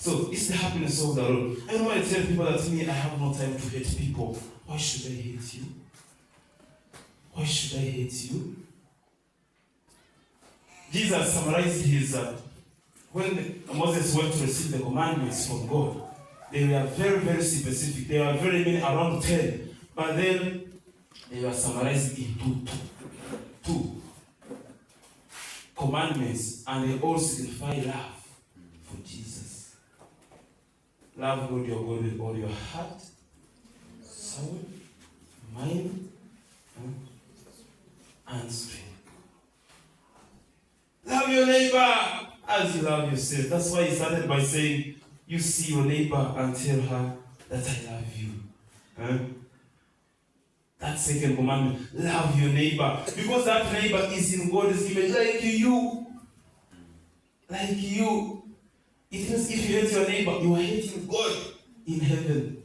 So it's the happiness of the Lord. I know I tell people that me, I have no time to hate people. Why should I hate you? Why should I hate you? Jesus summarized his, when Moses went to receive the commandments from God, they were very, very specific. They were very many, around 10. But then they were summarized into two commandments, and they all signify love for Jesus. Love God your God with all your heart, soul, mind, and strength. Love your neighbor as you love yourself. That's why he started by saying, you see your neighbor and tell her that I love you. That second commandment, love your neighbor. Because that neighbor is in God's image, like you. Like you. It means if you hate your neighbor, you are hating God in heaven.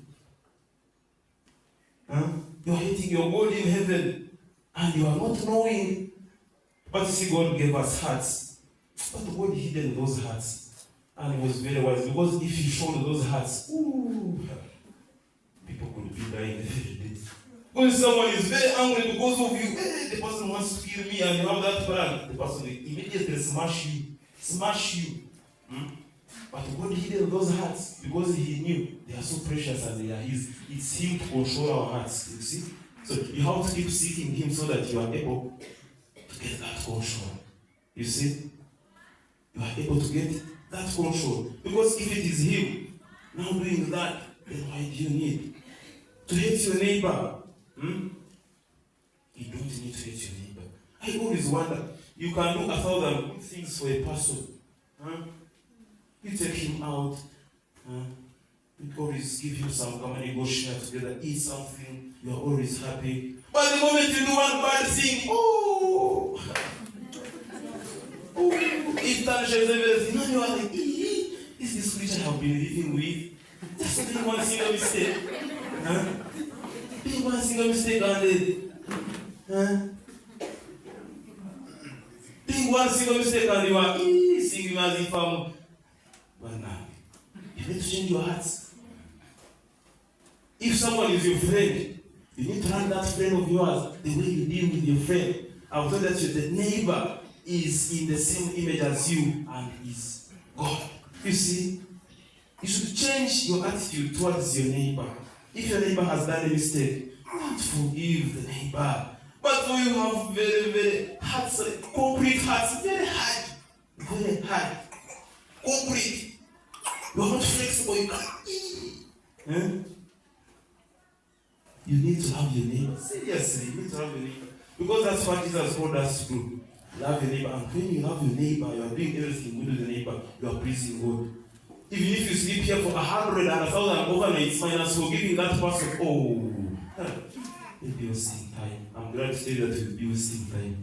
You are hating your God in heaven. And you are not knowing. But you see, God gave us hearts. But God hidden those hearts. And it was very wise. Because if He showed those hearts, people could be dying every day. When someone is very angry because of you, the person wants to kill me and you have that plan, the person will immediately smash you. But God hid those hearts because He knew they are so precious and they are His. It's Him to control our hearts, you see. So you have to keep seeking Him so that you are able to get that control. You see? You are able to get that control. Because if it is Him now doing that, then why do you need to hate your neighbor? You don't need to hate your neighbor. I always wonder, you can do 1,000 good things for a person. You take him out, you always give him some company, go share together, eat something, you are always happy. But the moment you do one bad thing, it tarnishes everything. Now you are like, is this creature I have been living with? Just doing one single mistake. Doing one single mistake doing one single mistake and you are singing as if I'm. But now, you need to change your hearts. If someone is your friend, you need to run that friend of yours the way you deal with your friend. I've told that the neighbor is in the same image as you and is God. You see, you should change your attitude towards your neighbor. If your neighbor has done a mistake, don't forgive the neighbor. But when you have very, very hard, concrete hearts, very hard, concrete. You are not flexible, you can't. You need to love your neighbor. Seriously, you need to love your neighbor. Because that's what Jesus told us to do. Love your neighbor. And when you love your neighbor, you are doing everything with the neighbor, you are pleasing God. Even if you sleep here for 100 and 1,000 overnights, minus forgiving that person, you'll be wasting time. I'm glad to tell you that you'll be wasting time.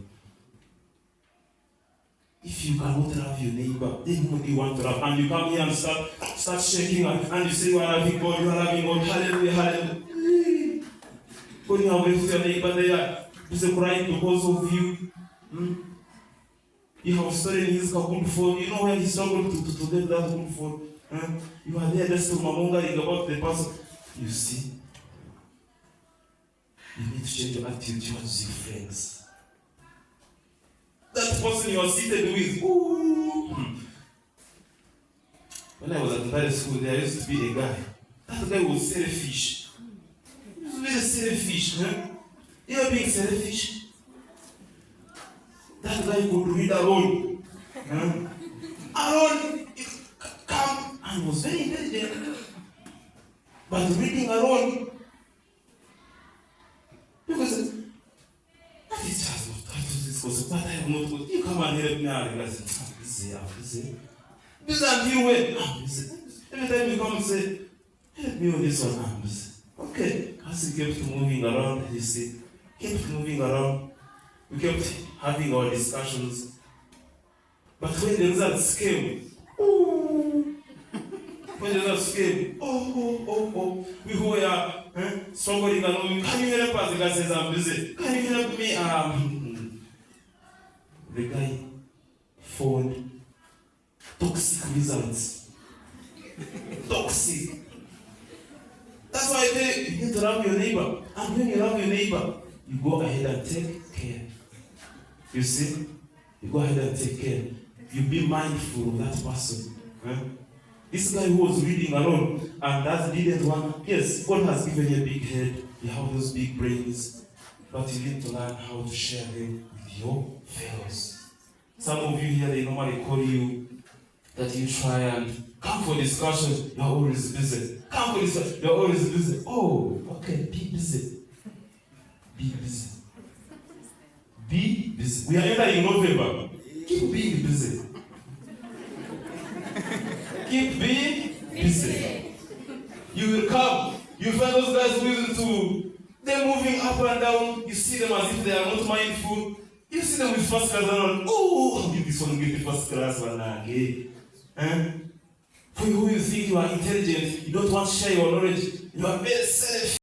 If you cannot love your neighbor, then who do you want to love? And you come here and start shaking and you say you are loving God, you are loving God, hallelujah, hallelujah. When you are with your neighbor there, he's crying because of you. You have stolen his good phone. You know where he struggled to get that good phone. You are there just to mamongering about the person. You see, you need to change your attitude towards your friends. That person you are seated with. When I was at the Bible school, there used to be a guy. That guy was selfish. He was very selfish. You are being selfish. That guy could read alone. Alone, come and was very intelligent. But reading alone, because that is just not that was this was but I have not good. You come and help me out. I'm busy. This and you wait. I'm busy. Every time you come and say, help me on this one, I'm busy. Okay. As he kept moving around, you see, kept moving around. We kept having our discussions. But when the results came, we who were struggling along, can you help us? The guy says, I'm busy. Can you help me? The guy found toxic results. Toxic. That's why I tell you, you need to love your neighbor. And when you love your neighbor, you go ahead and take care. You see? You go ahead and take care. You be mindful of that person. Huh? This guy who was reading alone, and that didn't want, yes, God has given you a big head, you have those big brains, but you need to learn how to share them with your fellows. Some of you here, they normally call you, that you try and come for discussion, you're always busy. Come for discussion, you're always busy. Oh, okay, be busy. Be busy. Be busy. We are entering November. Keep being busy. Keep being busy. You will come. You find those guys willing to, they're moving up and down. You see them as if they are not mindful. You see them with first class and oh, this one get the first class one again. For you who you think you are intelligent, you don't want to share your knowledge, you are very selfish.